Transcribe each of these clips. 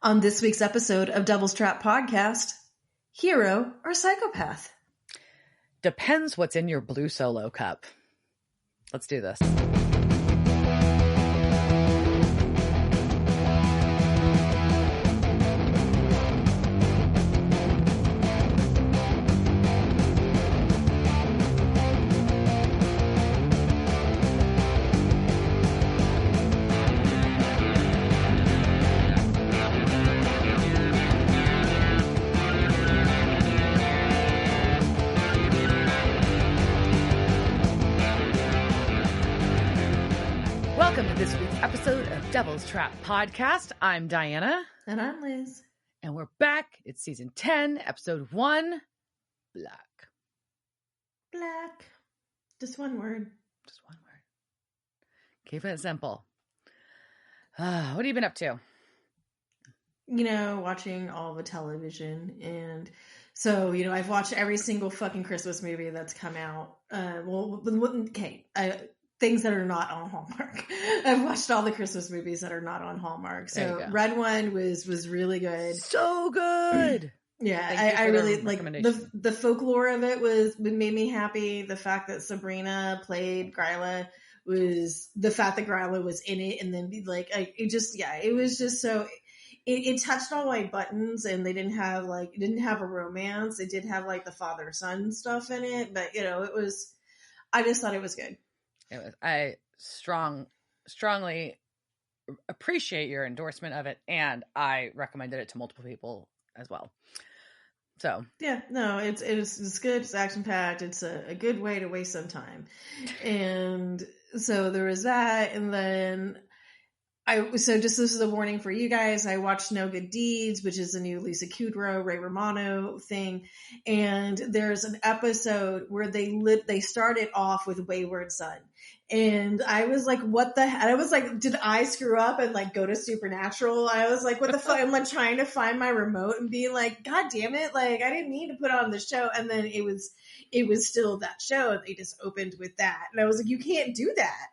On this week's episode of Devil's Trap Podcast, hero or psychopath? Depends what's in your blue Solo cup. Let's do this. Devil's Trap Podcast. I'm Diana. And I'm Liz. And we're back. It's season 10, episode 1, Black. Black. Just one word. Just one word. Keep it simple. What have you been up to? You know, watching all the television. And so, you know, I've watched every single fucking Christmas movie that's come out. Things that are not on Hallmark. I've watched all the Christmas movies that are not on Hallmark. So Red One was really good. So good. Yeah, I really like the folklore of it made me happy. The fact that Sabrina played Gryla was the fact that Gryla was in it, and then it was just so it touched all my buttons, and it didn't have a romance. It did have like the father son stuff in it, but you know I just thought it was good. I strongly appreciate your endorsement of it, and I recommended it to multiple people as well. So yeah, no, it's good. It's action packed. It's a good way to waste some time, and so there was that, and then this is a warning for you guys. I watched No Good Deeds, which is a new Lisa Kudrow, Ray Romano thing. And there's an episode where they started off with Wayward Son. And I was like, what the hell? I was like, did I screw up and like go to Supernatural? I was like, what the fuck? I'm like trying to find my remote and be like, God damn it. Like I didn't mean to put on the show. And then it was still that show. They just opened with that. And I was like, you can't do that.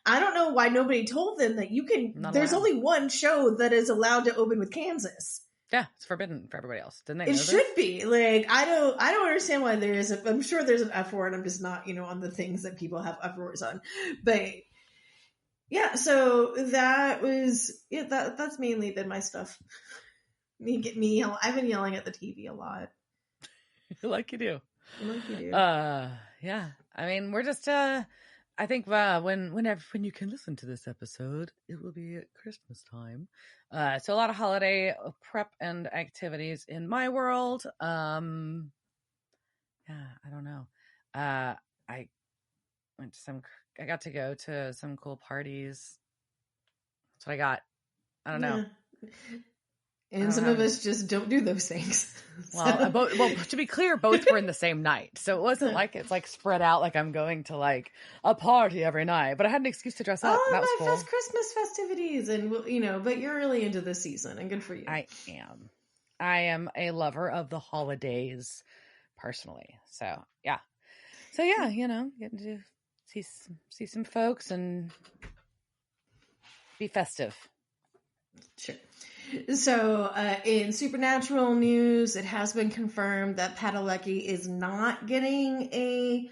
I don't know why nobody told them that you can. There's only one show that is allowed to open with Kansas. Yeah, it's forbidden for everybody else. Didn't they? It should be. Like I don't understand why there is. I'm sure there's an F word. I'm just not, on the things that people have F words on. But yeah, so that was that's mainly been my stuff. I've been yelling at the TV a lot. Like you do. Like you do. Yeah. I mean, we're just I think when you can listen to this episode, it will be at Christmas time. So a lot of holiday prep and activities in my world. Yeah, I don't know. I got to go to some cool parties. That's what I got. I don't know. And some of us just don't do those things. Well, to be clear, both were in the same night. So it wasn't like it's like spread out like I'm going to like a party every night. But I had an excuse to dress up. Oh, that was cool. Christmas festivities. And, but you're really into this season and good for you. I am a lover of the holidays personally. So, yeah. Getting to see some folks and be festive. Sure. So, in Supernatural news, it has been confirmed that Padalecki is not getting a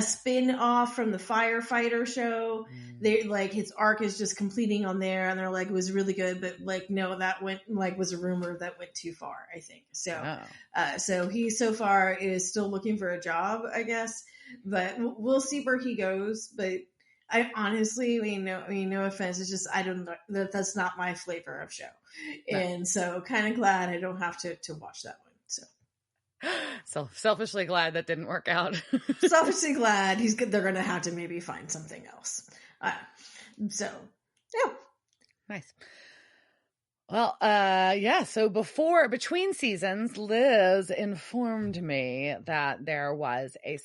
spin-off from the firefighter show. They his arc is just completing on there, and they're like, it was really good, but no, that went was a rumor that went too far, I think. So, so he so far is still looking for a job, I guess, but we'll see where he goes. But I honestly, no offense. It's just, I don't know, that's not my flavor of show. No. And so kind of glad I don't have to watch that one. So selfishly glad that didn't work out. Selfishly glad they're going to have to maybe find something else. So yeah. Nice. Well, so between seasons, Liz informed me that there was a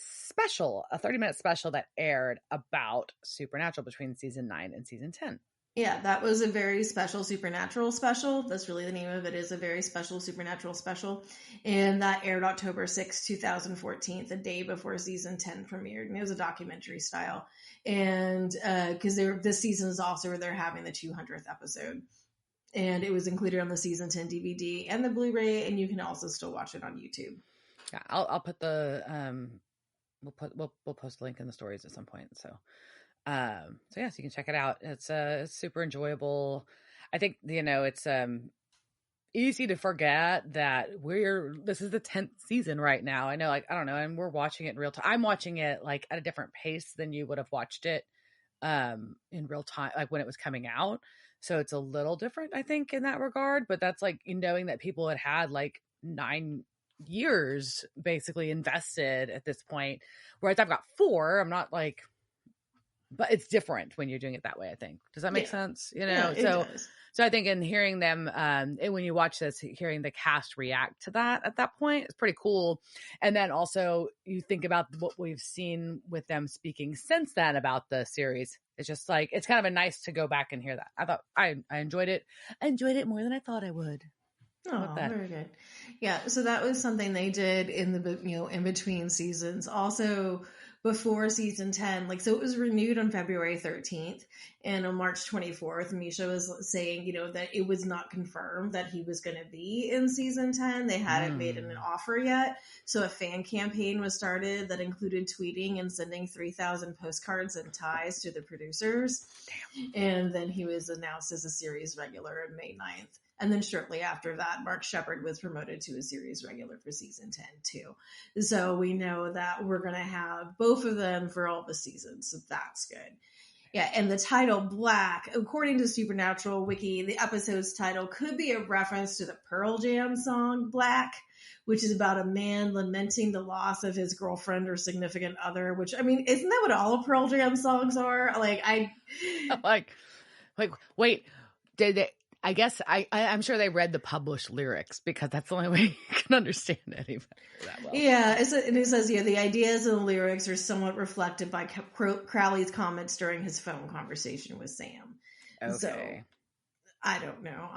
30-minute special that aired about Supernatural between season 9 and season 10. Yeah, that was a very special Supernatural special. That's really the name of it, is a very special Supernatural special. And that aired October 6, 2014, the day before season 10 premiered. And it was a documentary style. And because this season is also where they're having the 200th episode. And it was included on the season 10 DVD and the Blu-ray, and you can also still watch it on YouTube. Yeah, I'll put the we'll post a link in the stories at some point. So yes, you can check it out. It's super enjoyable. I think it's easy to forget that this is the 10th season right now. I know, like, I don't know, and we're watching it in real time. I'm watching it like at a different pace than you would have watched it in real time, like when it was coming out. So it's a little different, I think, in that regard. But that's like knowing that people had like 9 years basically invested at this point, whereas I've got 4. I'm not like, but it's different when you're doing it that way, I think. Does that make sense? Yeah, it does. So I think in hearing them, when you watch this, hearing the cast react to that at that point, it's pretty cool. And then also you think about what we've seen with them speaking since then about the series. It's just like, it's kind of a nice to go back and hear that. I thought I enjoyed it. I enjoyed it more than I thought I would. Oh, very good. Yeah, so that was something they did in the in between seasons. Also, before season 10, like, so it was renewed on February 13th, and on March 24th, Misha was saying, that it was not confirmed that he was going to be in season 10. They hadn't made an offer yet. So a fan campaign was started that included tweeting and sending 3,000 postcards and ties to the producers. Damn. And then he was announced as a series regular on May 9th. And then shortly after that, Mark Shepard was promoted to a series regular for season 10 too. So we know that we're going to have both of them for all the seasons. So that's good. Yeah, and the title Black, according to Supernatural Wiki, the episode's title could be a reference to the Pearl Jam song Black, which is about a man lamenting the loss of his girlfriend or significant other, which, I mean, isn't that what all Pearl Jam songs are? Like, wait, did they... I guess I'm sure they read the published lyrics, because that's the only way you can understand any better that well. Yeah, and it says, the ideas in the lyrics are somewhat reflected by Crowley's comments during his phone conversation with Sam. Okay. So, I don't know.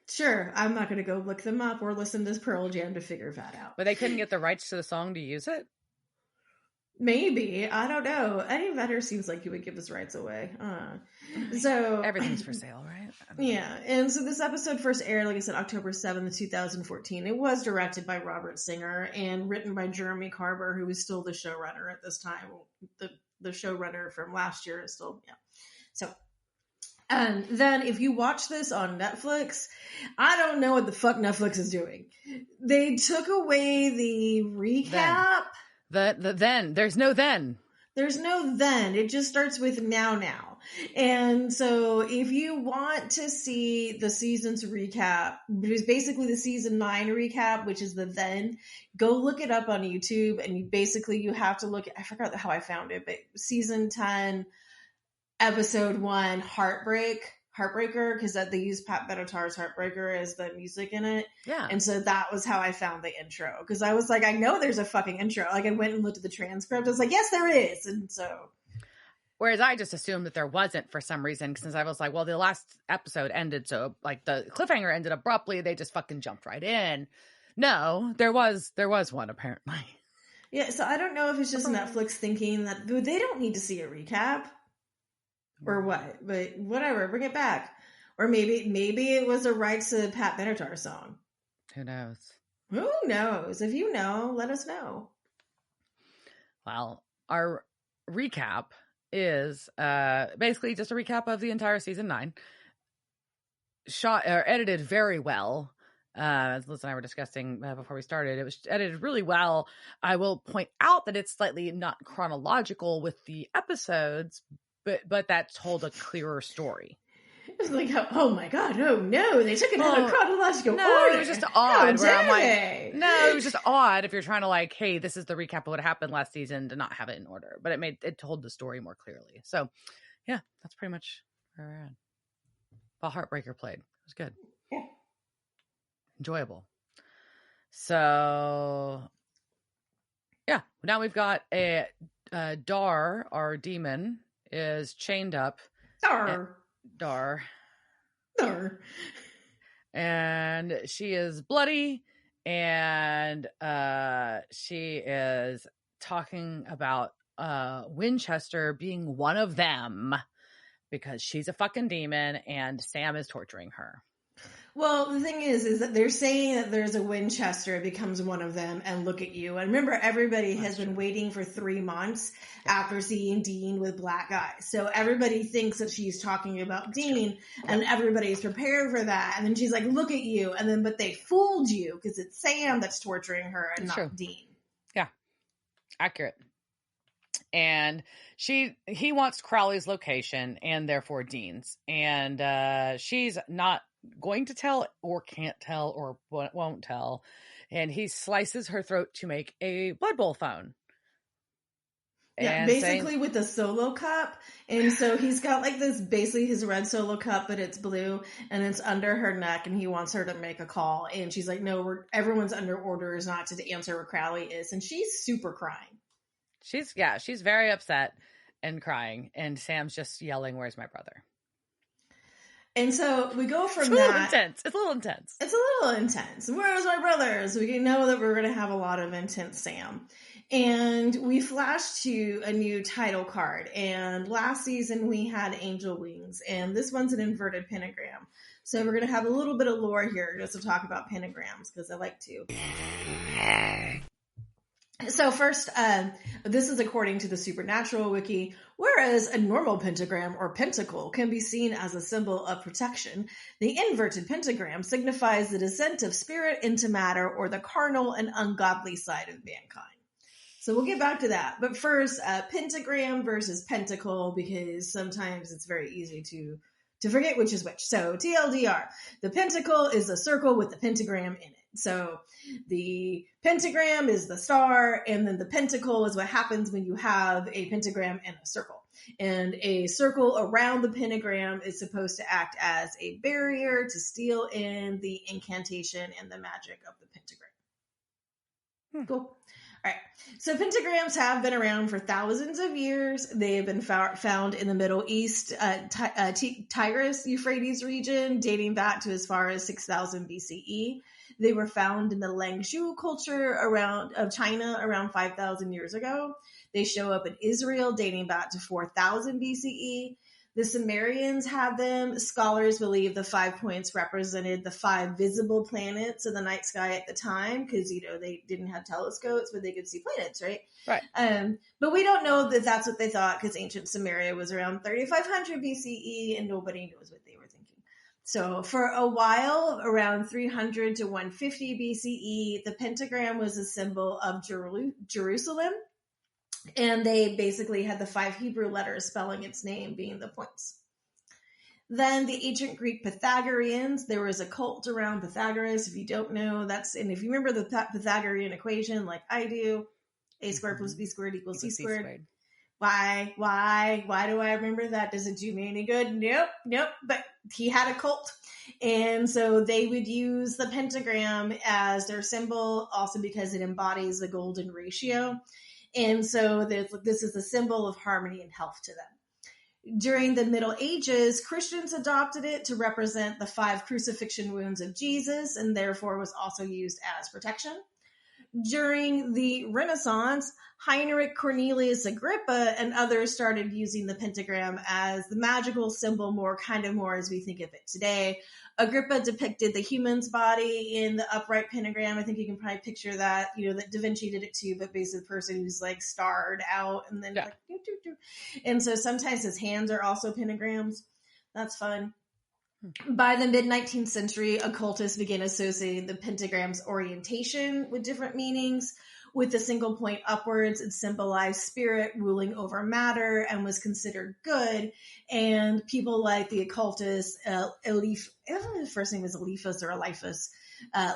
Sure, I'm not going to go look them up or listen to Pearl Jam to figure that out. But they couldn't get the rights to the song to use it? Maybe. I don't know. Eddie Vedder seems like he would give his rights away. So everything's for sale, right? Yeah. And so this episode first aired, like I said, October 7th, 2014. It was directed by Robert Singer and written by Jeremy Carver, who was still the showrunner at this time. The showrunner from last year is still, So, and then if you watch this on Netflix, I don't know what the fuck Netflix is doing. They took away the recap. There's no then. There's no then. It just starts with now. And so if you want to see the season's recap, which is basically the season 9 recap, which is the then, go look it up on YouTube. And you have to look at, I forgot how I found it, but season 10, episode 1, Heartbreaker, because they use Pat Benatar's Heartbreaker as the music in it. Yeah. And so that was how I found the intro. Because I was like, I know there's a fucking intro. Like, I went and looked at the transcript. I was like, yes, there is. And so. Whereas I just assumed that there wasn't for some reason, since I was like, well, the last episode ended, so like the cliffhanger ended abruptly. They just fucking jumped right in. No, there was one apparently. Yeah. So I don't know if it's just Netflix thinking that they don't need to see a recap. Or what? But whatever, bring it back. Or maybe it was a rights to Pat Benatar song. Who knows? Who knows? If you know, let us know. Well, our recap is basically just a recap of the entire season 9. Shot or edited very well. As Liz and I were discussing before we started, it was edited really well. I will point out that it's slightly not chronological with the episodes, but that told a clearer story. It's like, oh my god, oh no, they took it out of chronological order. No, it was just odd. Where I'm like, no, it was just odd if you're trying to like, hey, this is the recap of what happened last season, to not have it in order. But it told the story more clearly. So, yeah, that's pretty much where we're at. While Heartbreaker played, it was good, enjoyable. So, yeah, now we've got a Dar, our demon, is chained up. Dar. And she is bloody, and she is talking about Winchester being one of them, because she's a fucking demon and Sam is torturing her. Well, the thing is that they're saying that there's a Winchester, it becomes one of them, and look at you. And remember, everybody has been waiting for 3 months after seeing Dean with black eyes. So everybody thinks that she's talking about Dean, and everybody's prepared for that. And then she's like, look at you. And then, but they fooled you because it's Sam that's torturing her and not Dean. Yeah. Accurate. And he wants Crowley's location and therefore Dean's. And she's not going to tell or can't tell or won't tell. And he slices her throat to make a Blood Bowl phone. Yeah, basically with a solo cup. And so he's got like this, basically his red solo cup, but it's blue and it's under her neck and he wants her to make a call. And she's like, no, everyone's under orders not to answer where Crowley is. And she's super crying. She's very upset and crying. And Sam's just yelling, where's my brother? And so we go from It's a little intense. It's a little intense. It's a little intense. Where's my brother? So we know that we're going to have a lot of intense Sam. And we flash to a new title card. And last season we had angel wings. And this one's an inverted pentagram. So we're going to have a little bit of lore here just to talk about pentagrams because I like to. So first, this is according to the Supernatural Wiki, whereas a normal pentagram or pentacle can be seen as a symbol of protection, the inverted pentagram signifies the descent of spirit into matter or the carnal and ungodly side of mankind. So we'll get back to that. But first, pentagram versus pentacle, because sometimes it's very easy to forget which is which. So TLDR, the pentacle is a circle with the pentagram in it. So the pentagram is the star, and then the pentacle is what happens when you have a pentagram and a circle. And a circle around the pentagram is supposed to act as a barrier to steal in the incantation and the magic of the pentagram. Cool. All right. So pentagrams have been around for thousands of years. They have been found in the Middle East, Tigris-Euphrates region, dating back to as far as 6000 BCE. They were found in the Langshu culture of China around 5,000 years ago. They show up in Israel dating back to 4000 BCE. The Sumerians had them. Scholars believe the 5 points represented the 5 visible planets in the night sky at the time because, they didn't have telescopes, but they could see planets, right? Right. But we don't know that that's what they thought because ancient Sumeria was around 3500 BCE and nobody knows what they were thinking. So for a while, around 300 to 150 BCE, the pentagram was a symbol of Jerusalem. And they basically had the 5 Hebrew letters spelling its name being the points. Then the ancient Greek Pythagoreans, there was a cult around Pythagoras. If you don't know, and if you remember the Pythagorean equation like I do, a squared plus b squared equals c squared. Why do I remember that? Does it do me any good? Nope. But he had a cult. And so they would use the pentagram as their symbol, also because it embodies the golden ratio. And so this is a symbol of harmony and health to them. During the Middle Ages, Christians adopted it to represent the 5 crucifixion wounds of Jesus and therefore was also used as protection. During the Renaissance, Heinrich Cornelius Agrippa and others started using the pentagram as the magical symbol more as we think of it today. Agrippa depicted the human's body in the upright pentagram. I think you can probably picture that, that Da Vinci did it too, but basically the person who's like starred out and then like, doo, doo, doo. And so sometimes his hands are also pentagrams. That's fun. By the mid-19th century, occultists began associating the pentagram's orientation with different meanings. With the single point upwards, it symbolized spirit ruling over matter and was considered good. And people like the occultist I don't know if his first name is Eliphas or Eliphas,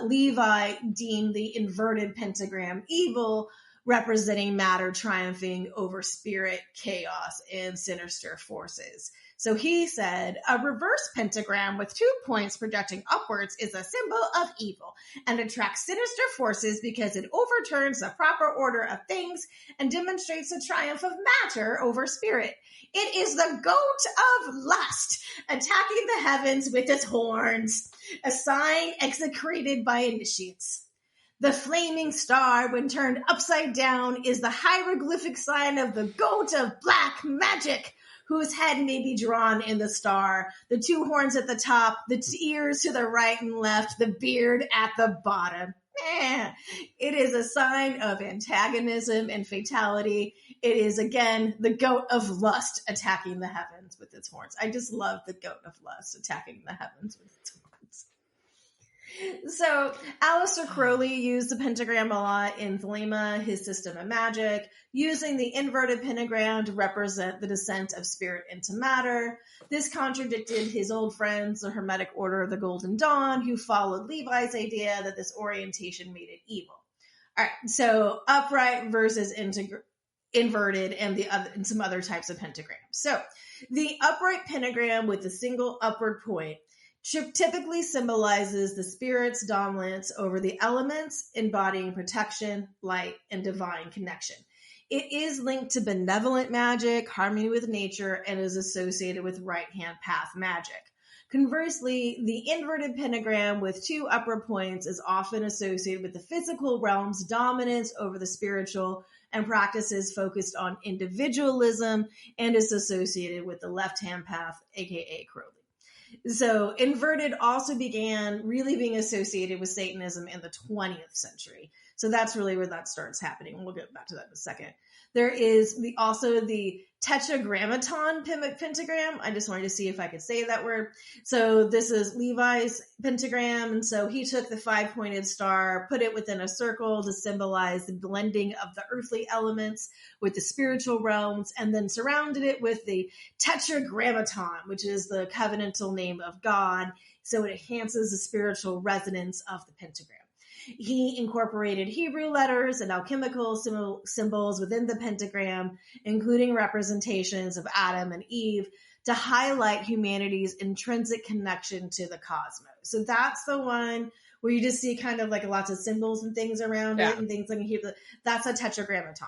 Levi deemed the inverted pentagram evil, representing matter triumphing over spirit, chaos, and sinister forces. So he said, a reverse pentagram with 2 points projecting upwards is a symbol of evil and attracts sinister forces because it overturns the proper order of things and demonstrates the triumph of matter over spirit. It is the goat of lust, attacking the heavens with its horns, a sign execrated by initiates. The flaming star, when turned upside down, is the hieroglyphic sign of the goat of black magic, whose head may be drawn in the star, the two horns at the top, the ears to the right and left, the beard at the bottom. It is a sign of antagonism and fatality. It is, again, the goat of lust attacking the heavens with its horns. I just love the goat of lust attacking the heavens with its horns. So Aleister Crowley used the pentagram a lot in Thelema, his system of magic, using the inverted pentagram to represent the descent of spirit into matter. This contradicted his old friends, the Hermetic Order of the Golden Dawn, who followed Levi's idea that this orientation made it evil. All right, so upright versus inverted and some other types of pentagrams. So the upright pentagram with a single upward point typically symbolizes the spirit's dominance over the elements, embodying protection, light, and divine connection. It is linked to benevolent magic, harmony with nature, and is associated with right-hand path magic. Conversely, the inverted pentagram with two upward points is often associated with the physical realm's dominance over the spiritual and practices focused on individualism, and is associated with the left-hand path, aka Crowley. So inverted also began really being associated with Satanism in the 20th century. So that's really where that starts happening. We'll get back to that in a second. There is also the tetragrammaton pentagram. I just wanted to see if I could say that word. So this is Levi's pentagram. And so he took the 5-pointed star, put it within a circle to symbolize the blending of the earthly elements with the spiritual realms, and then surrounded it with the tetragrammaton, which is the covenantal name of God. So it enhances the spiritual resonance of the pentagram. He incorporated Hebrew letters and alchemical symbols within the pentagram, including representations of Adam and Eve, to highlight humanity's intrinsic connection to the cosmos. So that's the one where you just see kind of like lots of symbols and things around it and things like Hebrew. That's a tetragrammaton.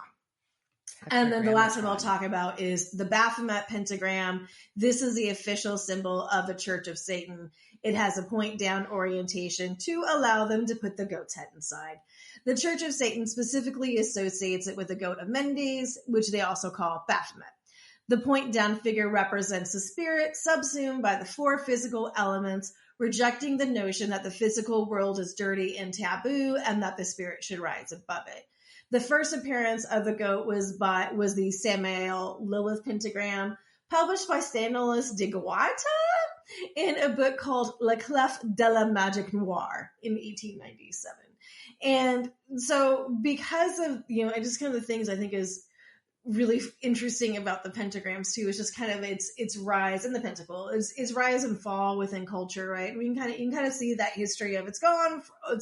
And then the last one I'll talk about is the Baphomet pentagram. This is the official symbol of the Church of Satan. It has a point down orientation to allow them to put the goat's head inside. The Church of Satan specifically associates it with the goat of Mendes, which they also call Baphomet. The point down figure represents the spirit subsumed by the 4 physical elements, rejecting the notion that the physical world is dirty and taboo and that the spirit should rise above it. The first appearance of the goat was the Samael Lilith pentagram, published by Stanislas de Guaita in a book called La Clef de la Magique Noire in 1897. And so because of, just kind of the things I think is really interesting about the pentagrams too is just kind of its rise, and the pentacle is rise and fall within culture, right? You can kind of see that history of it's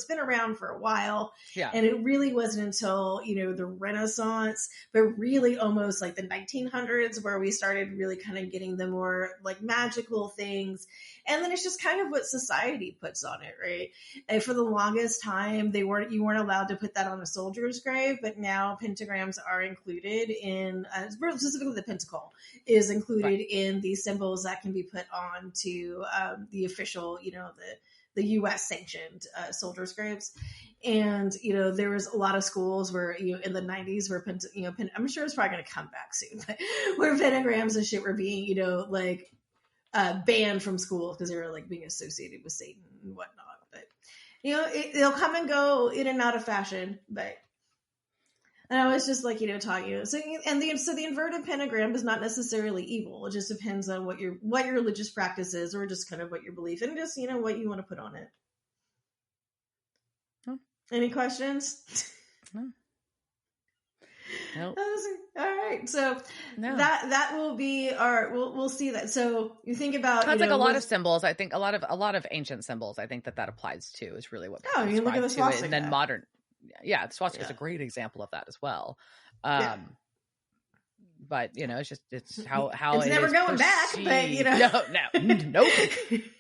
been around for a while, and it really wasn't until the Renaissance, but really almost like the 1900s where we started really kind of getting the more like magical things, and then it's just kind of what society puts on it, right? And for the longest time, you weren't allowed to put that on a soldier's grave, but now pentagrams are included in specifically the pentacle is included in the symbols that can be put on to the official, the U.S. sanctioned soldiers' graves. And, there was a lot of schools where, in the 90s where, I'm sure it's probably going to come back soon, but where pentagrams and shit were being, banned from schools because they were like being associated with Satan and whatnot. But, they'll come and go in and out of fashion, but. And I was just talking. So the inverted pentagram is not necessarily evil. It just depends on what your religious practice is, or just kind of what your belief, and just what you want to put on it. Oh. Any questions? No. Nope. All right. So that will be we'll see that. So you think about that's like a lot of symbols. I think a lot of ancient symbols. I think that applies to is really what. You look at the swastika. And then modern. Yeah, the swastika is a great example of that as well. But it's how it's never going back. But nope.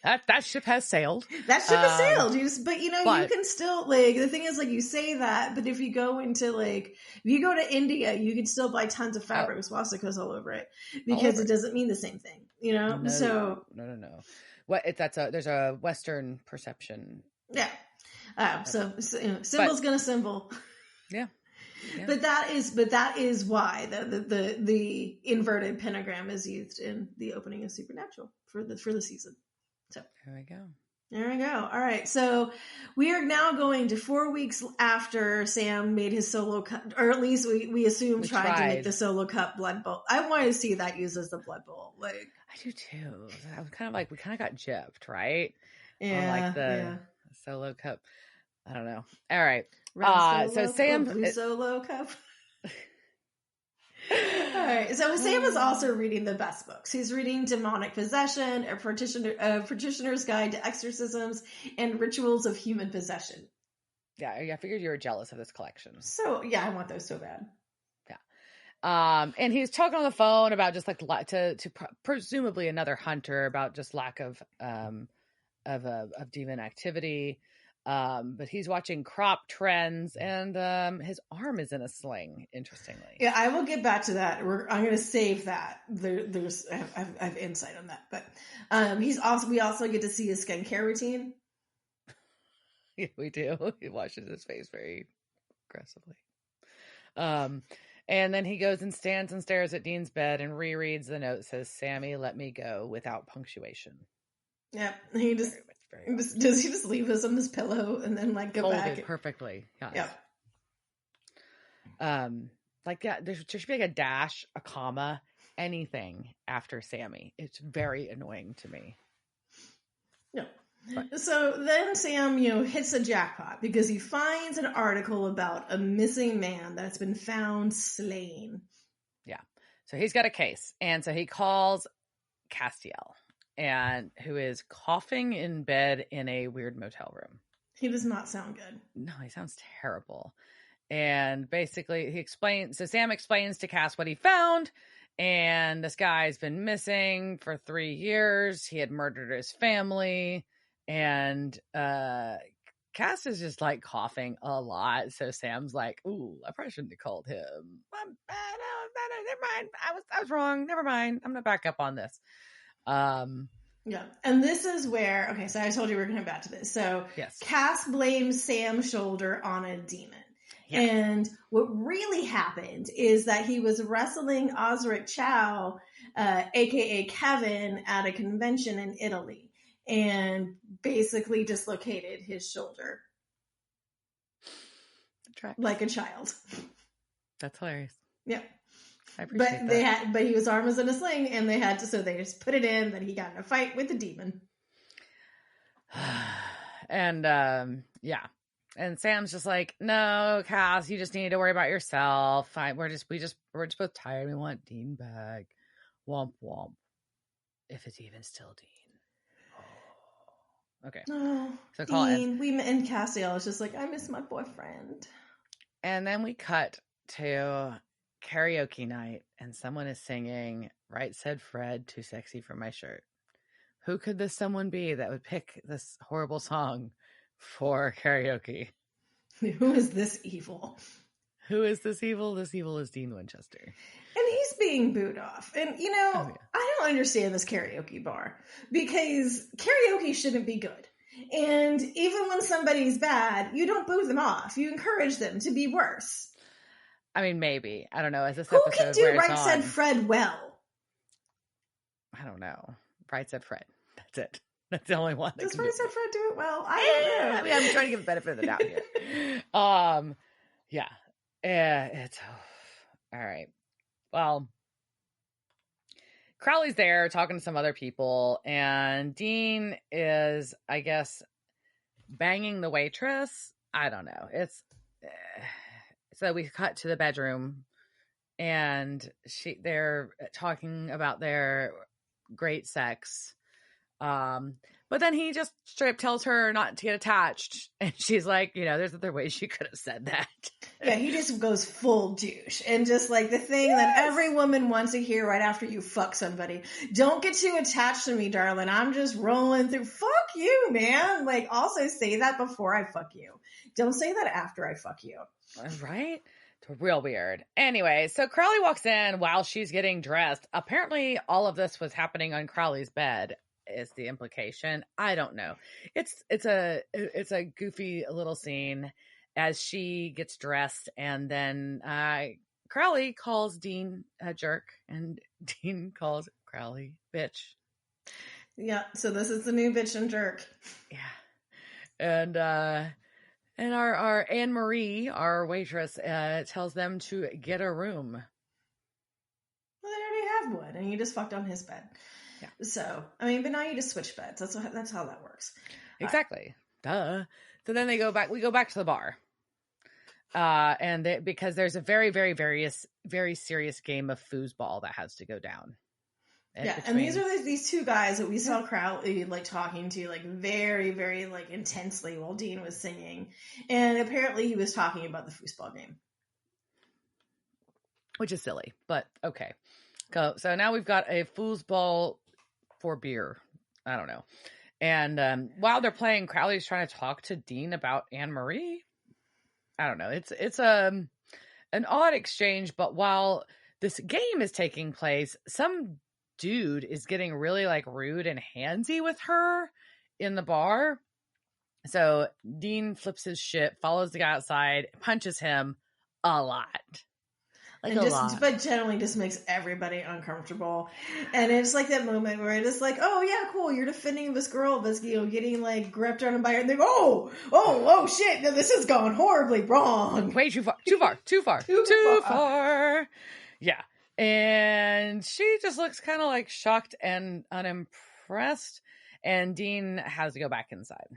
That ship has sailed. That ship has sailed. But you can still the thing is you say that, but if you go into if you go to India, you can still buy tons of fabric with swastikas all over it because it doesn't mean the same thing. No, so no. There's a Western perception. Yeah. Symbol's gonna symbol. Yeah. Yeah. But that is why the inverted pentagram is used in the opening of Supernatural for the season. So There we go. There we go. All right. So we are now going to 4 weeks after Sam made his solo cup, or at least we assume tried to make the solo cup blood bowl. I want to see that used as the blood bowl. Like I do too. I was kind of like, we kind of got gypped, right? Yeah. On like the solo cup. I don't know. All right. Red so Sam blue solo cup. All right. So Sam is also reading the best books. He's reading Demonic Possession, a Practitioner's Guide to Exorcisms, and Rituals of Human Possession. Yeah, I figured you were jealous of this collection. So yeah, I want those so bad. Yeah. And he's talking on the phone about just like to presumably another hunter about just lack of demon activity. But he's watching crop trends, and his arm is in a sling, interestingly. Yeah, I will get back to that. I'm going to save that. I have insight on that. But we also get to see his skincare routine. Yeah, we do. He washes his face very aggressively. And then he goes and stands and stares at Dean's bed and rereads the note that says, "Sammy, let me go," without punctuation. Yeah, he just... Does he just leave us on this pillow and then like go folded back? Perfectly. Yes. Yeah. There should be like a dash, a comma, anything after Sammy. It's very annoying to me. Yeah. But. So then Sam, hits a jackpot because he finds an article about a missing man that's been found slain. Yeah. So he's got a case, and so he calls Castiel, and who is coughing in bed in a weird motel room. He does not sound good. No, he sounds terrible. And basically Sam explains to Cass what he found, and this guy's been missing for 3 years. He had murdered his family, and Cass is just like coughing a lot. So Sam's like, "Ooh, I probably shouldn't have called him. No, never mind. I was wrong. Never mind. I'm gonna back up on this." Yeah, and this is where, okay, so I told you we were going to come back to this. So yes. Cass blames Sam's shoulder on a demon. Yeah. And what really happened is that he was wrestling Osric Chow, aka Kevin, at a convention in Italy, and basically dislocated his shoulder. Like a child. That's hilarious. Yeah. I appreciate that. But his arm was in a sling, and they just put it in. That he got in a fight with the demon. And yeah, and Sam's just like, "No, Cass, you just need to worry about yourself. Fine, we're just both tired. We want Dean back. Womp womp. If it's even still Dean." Oh. Okay. Oh, so Dean. And Castiel is just like, "I miss my boyfriend." And then we cut to karaoke night, and someone is singing "Right Said Fred, Too Sexy for My Shirt." Who could this someone be that would pick this horrible song for karaoke? Who is this evil? Who is this evil? This evil is Dean Winchester. And he's being booed off. And, I don't understand this karaoke bar, because karaoke shouldn't be good. And even when somebody's bad, you don't boo them off. You encourage them to be worse. I mean, maybe. I don't know. As this Who episode can do Right Said Fred well? I don't know. Right Said Fred. That's it. That's the only one. Does Right Said Fred do it well? I don't know. I mean, I'm trying to give a benefit of the doubt here. Yeah. It's all right. Well, Crowley's there talking to some other people, and Dean is, I guess, banging the waitress. I don't know. It's so we cut to the bedroom, and they're talking about their great sex. But then he just straight up tells her not to get attached, and she's like, there's other ways she could have said that. Yeah, he just goes full douche, and just like the thing that every woman wants to hear right after you fuck somebody. Don't get too attached to me, darling. I'm just rolling through. Fuck you, man. Like, also say that before I fuck you. Don't say that after I fuck you. Right? It's real weird. Anyway, so Crowley walks in while she's getting dressed. Apparently, all of this was happening on Crowley's bed, is the implication. I don't know. It's a goofy little scene, as she gets dressed, and then Crowley calls Dean a jerk, and Dean calls Crowley bitch. Yeah, so this is the new bitch and jerk. Yeah. And our Anne Marie, our waitress, tells them to get a room. Well, they already have one, and you just fucked on his bed. Yeah. So, I mean, but now you just switch beds. That's how that works. Exactly. Duh. So then we go back to the bar. Because there's a very, very, very serious game of foosball that has to go down. And these are these two guys that we saw Crowley like talking to like very, very like intensely while Dean was singing, and apparently he was talking about the foosball game, which is silly, but okay. So now we've got a foosball for beer. I don't know. And while they're playing, Crowley's trying to talk to Dean about Anne Marie. I don't know. It's an odd exchange, but while this game is taking place, some dude is getting really like rude and handsy with her in the bar. So Dean flips his shit, follows the guy outside, punches him a lot. Like and just, but generally just makes everybody uncomfortable. And it's like that moment where it's like, oh yeah, cool, you're defending this girl that's, getting like gripped on by her, and they go, oh shit, no, this has gone horribly wrong. Way too far. Yeah. And she just looks kind of like shocked and unimpressed. And Dean has to go back inside.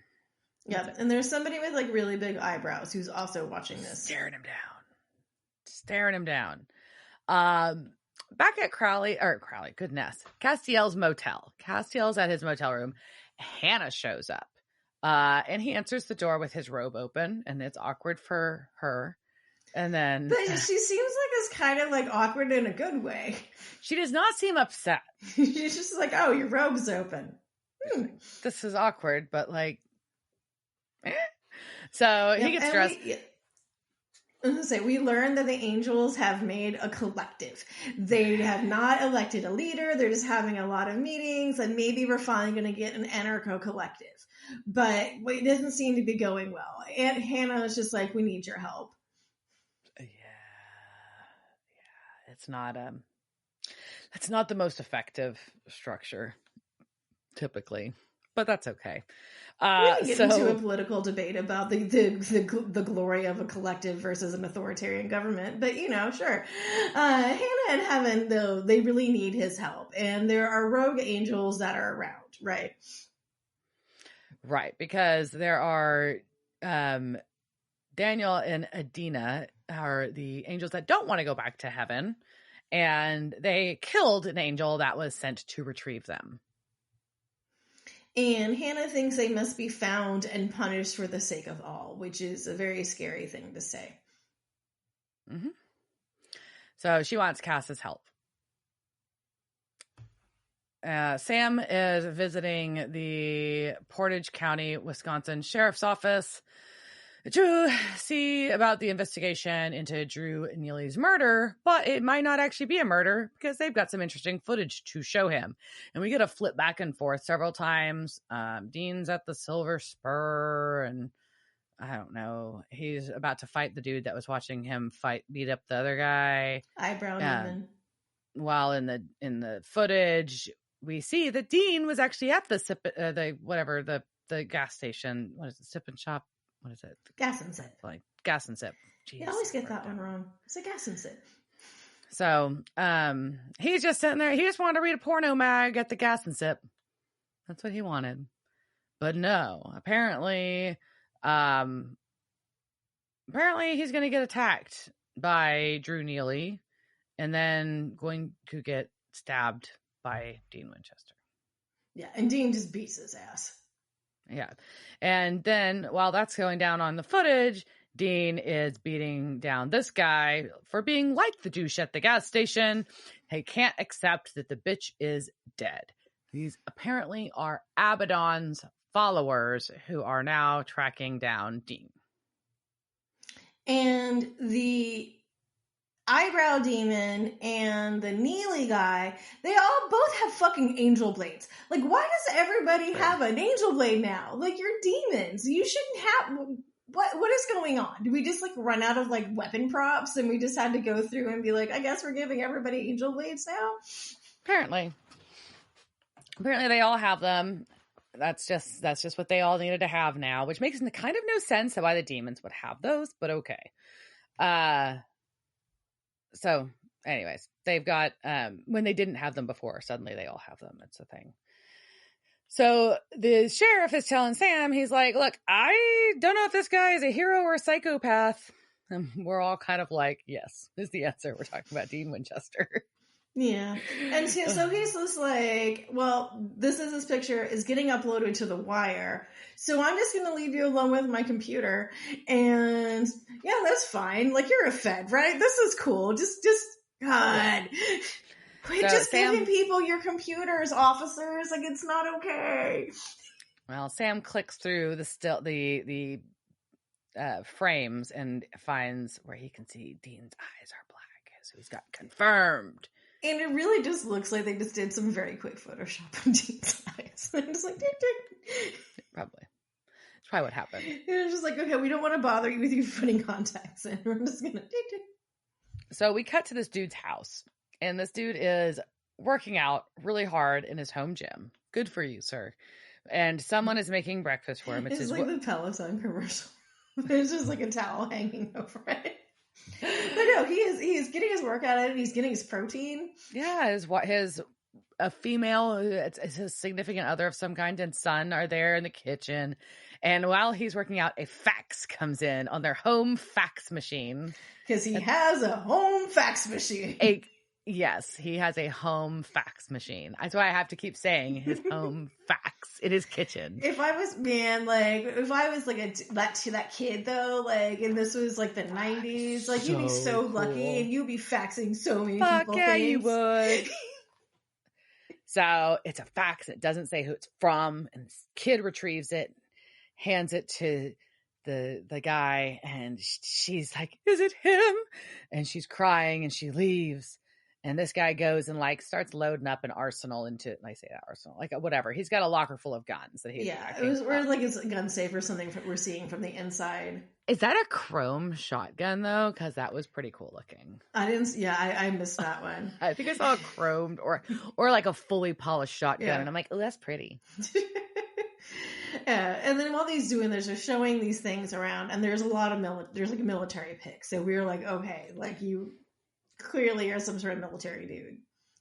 Yeah, and there's somebody with like really big eyebrows who's also watching this. Staring him down. Back at Crowley, goodness. Castiel's motel. Castiel's at his motel room. Hannah shows up. And he answers the door with his robe open, and it's awkward for her. And then... But she seems like it's kind of like awkward in a good way. She does not seem upset. She's just like, oh, your robe's open. This is awkward, but like... So he gets dressed... I was going to say, we learned that the Angels have made a collective. They have not elected a leader. They're just having a lot of meetings, and maybe we're finally going to get an anarcho-collective. But it doesn't seem to be going well. Aunt Hannah is just like, we need your help. Yeah. It's not the most effective structure, typically. But that's okay. We can get into a political debate about the glory of a collective versus an authoritarian government, but sure. Hannah and Heaven, though, they really need his help, and there are rogue angels that are around, right? Right, because there are Daniel and Adina are the angels that don't want to go back to heaven, and they killed an angel that was sent to retrieve them. And Hannah thinks they must be found and punished for the sake of all, which is a very scary thing to say. Mm-hmm. So she wants Cass's help. Sam is visiting the Portage County, Wisconsin Sheriff's Office to see about the investigation into Drew Neely's murder, but it might not actually be a murder because they've got some interesting footage to show him. And we get a flip back and forth several times. Dean's at the Silver Spur, and I don't know, he's about to fight the dude that was watching him beat up the other guy. Eyebrow demon. While in the footage, we see that Dean was actually at the gas station. What is it? Sip and Shop. What is it? Gas and Sip. Like Gas and Sip. Jeez, I always get that one wrong. It's a Gas and Sip. So, he's just sitting there. He just wanted to read a porno mag at the Gas and Sip. That's what he wanted. But no, apparently he's going to get attacked by Drew Neely and then going to get stabbed by Dean Winchester. Yeah, and Dean just beats his ass. Yeah. And then while that's going down on the footage, Dean is beating down this guy for being like the douche at the gas station. He can't accept that the bitch is dead. These apparently are Abaddon's followers who are now tracking down Dean. And the Eyebrow Demon and the Neely guy, they all both have fucking angel blades. Like, why does everybody have an angel blade now? Like, you're demons. You shouldn't have... what is going on? Did we just like run out of like weapon props and we just had to go through and be like, I guess we're giving everybody angel blades now? Apparently they all have them. That's just what they all needed to have now, which makes kind of no sense why the demons would have those, but okay. So anyways, they've got, when they didn't have them before, suddenly they all have them. It's a thing. So the sheriff is telling Sam, he's like, look, I don't know if this guy is a hero or a psychopath. And we're all kind of like, yes, is the answer. We're talking about Dean Winchester. Yeah. And so he's just like, well, this picture is getting uploaded to the wire. So I'm just going to leave you alone with my computer. And yeah, that's fine. Like, you're a Fed, right? This is cool. Just, God. Quit just giving people your computers, officers. Like, it's not okay. Well, Sam clicks through the frames and finds where he can see Dean's eyes are black. So he's got confirmed. And it really just looks like they just did some very quick Photoshop on Dean's eyes. I'm just like, tick, tick. Probably. It's probably what happened. And it's just like, okay, we don't want to bother you with you putting contacts in. We're just going to tick, tick. So we cut to this dude's house. And this dude is working out really hard in his home gym. Good for you, sir. And someone is making breakfast for him. It's like the Peloton commercial. There's just like a towel hanging over it. But no, he is getting his workout in. He's getting his protein. Yeah, a female, it's his significant other of some kind, and son are there in the kitchen. And while he's working out, a fax comes in on their home fax machine. Because he has a home fax machine. Yes, he has a home fax machine. That's why I have to keep saying his home fax in his kitchen. If I was that kid though, like, and this was like the 90s, like, you'd be so lucky and you'd be faxing so many people. Yeah, things. You would. So it's a fax. It doesn't say who it's from, and this kid retrieves it, hands it to the guy, and she's like, "Is it him?" And she's crying, and she leaves. And this guy goes and like starts loading up an arsenal into, I say that arsenal, like whatever. He's got a locker full of guns that he's or like it's a gun safe or something we're seeing from the inside. Is that a chrome shotgun though? Because that was pretty cool looking. I missed that one. I think I saw a chromed or like a fully polished shotgun, and I'm like, oh, that's pretty. Yeah, and then while he's doing this, they're showing these things around, and there's a lot of there's like a military pic. So we were like, okay, like you clearly are some sort of military dude.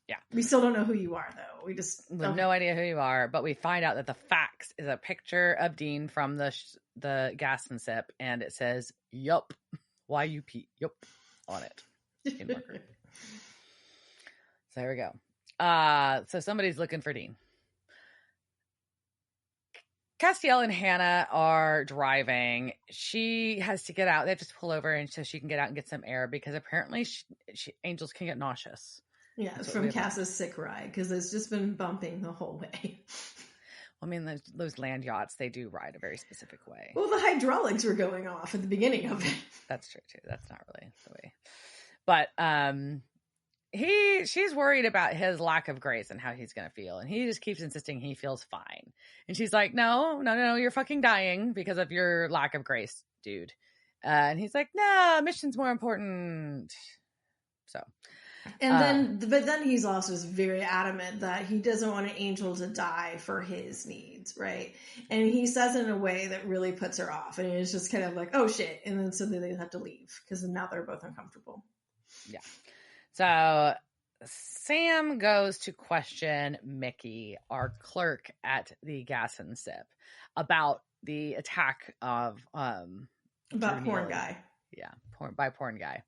Yeah. We still don't know who you are, though. We have no idea who you are, but we find out that the fax is a picture of Dean from the gas and sip, and it says, yup, Y-U-P, yup, on it. In marker. So there we go. So somebody's looking for Dean. Castiel and Hannah are driving. She has to get out. They have to pull over and so she can get out and get some air because apparently angels can get nauseous. Yeah, it's from Cass's sick ride because it's just been bumping the whole way. I mean, those land yachts, they do ride a very specific way. Well, the hydraulics were going off at the beginning of it. That's true too. That's not really the way. But she's worried about his lack of grace and how he's going to feel. And he just keeps insisting he feels fine. And she's like, no, you're fucking dying because of your lack of grace, dude. And he's like, no, mission's more important. So. And then he's also just very adamant that he doesn't want an angel to die for his needs, right? And he says it in a way that really puts her off. And it's just kind of like, oh shit. And then so they have to leave because now they're both uncomfortable. Yeah. So Sam goes to question Mickey, our clerk at the Gas and Sip, about the attack of about Porn Guy. Yeah, porn guy.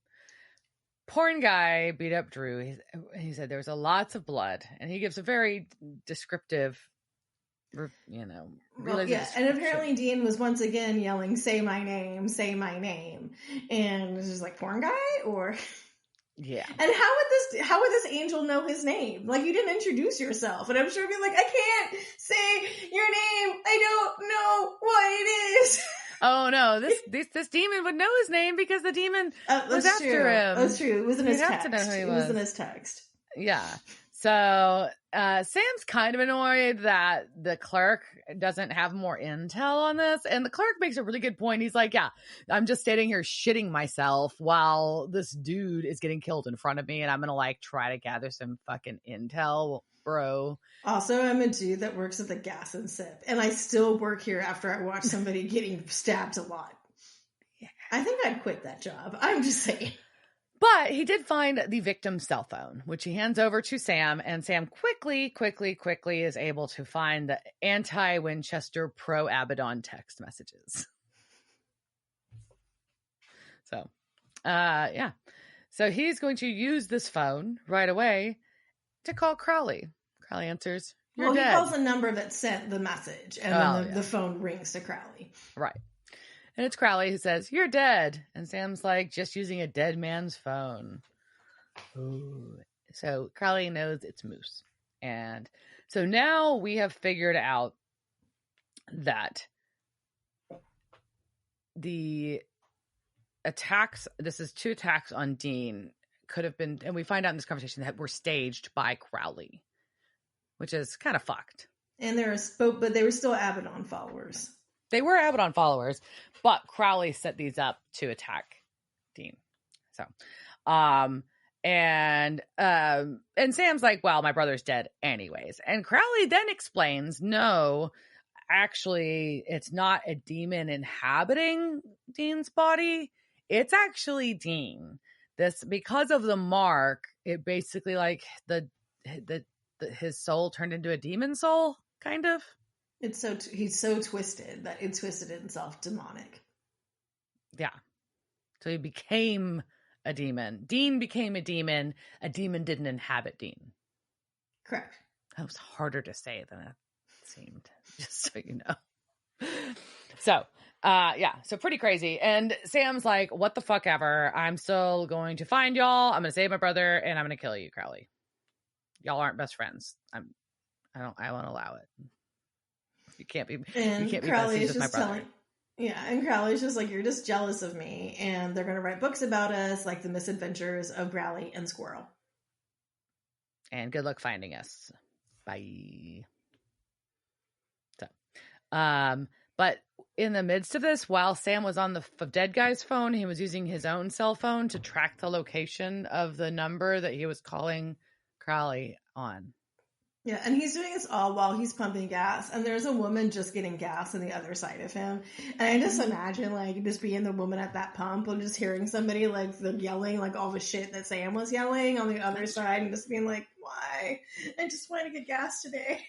Porn guy beat up Drew. He said there was lots of blood, and he gives a very descriptive, and apparently Dean was once again yelling, "Say my name, say my name," and it's just like Porn Guy or. Yeah. And how would this angel know his name? Like, you didn't introduce yourself. And I'm sure he'd be like, I can't say your name. I don't know what it is. Oh no, this demon would know his name because the demon was after him. That's true. It was in his text. Have to know who he was. It was in his text. Yeah. So Sam's kind of annoyed that the clerk doesn't have more intel on this. And the clerk makes a really good point. He's like, yeah, I'm just standing here shitting myself while this dude is getting killed in front of me. And I'm going to like try to gather some fucking intel, bro. Also, I'm a dude that works at the gas and sip. And I still work here after I watch somebody getting stabbed a lot. Yeah. I think I'd quit that job. I'm just saying. But he did find the victim's cell phone, which he hands over to Sam, and Sam quickly is able to find the anti-Winchester pro-Abaddon text messages. So, yeah. So he's going to use this phone right away to call Crowley. Crowley answers, "You're dead." He calls the number that sent the message, and then the phone rings to Crowley. Right. And it's Crowley who says, "You're dead." And Sam's like, "Just using a dead man's phone." Ooh. So Crowley knows it's Moose. And so now we have figured out that the attacks, this is 2 attacks on Dean, could have been, and we find out in this conversation that were staged by Crowley, which is kind of fucked. And but they were still Abaddon followers. They were Abaddon followers, but Crowley set these up to attack Dean. So, and Sam's like, "Well, my brother's dead anyways." And Crowley then explains, "No, actually, it's not a demon inhabiting Dean's body. It's actually Dean. This, because of the mark, it basically like his soul turned into a demon soul, kind of." He's so twisted that it twisted itself demonic. Yeah. So he became a demon. Dean became a demon. A demon didn't inhabit Dean. Correct. That was harder to say than it seemed, just so you know. So, yeah. So pretty crazy. And Sam's like, "What the fuck ever. I'm still going to find y'all. I'm going to save my brother, and I'm going to kill you, Crowley. Y'all aren't best friends. I won't allow it. You can't be besties with my brother." And Crowley's just like, "You're just jealous of me, and they're going to write books about us, like the misadventures of Growly and Squirrel. And good luck finding us. Bye." So, but in the midst of this, while Sam was on the dead guy's phone, he was using his own cell phone to track the location of the number that he was calling Crowley on. Yeah, and he's doing this all while he's pumping gas, and there's a woman just getting gas on the other side of him. And I just imagine, like, just being the woman at that pump and just hearing somebody, like, the yelling, like, all the shit that Sam was yelling on the other side, and just being like, "Why? I just want to get gas today."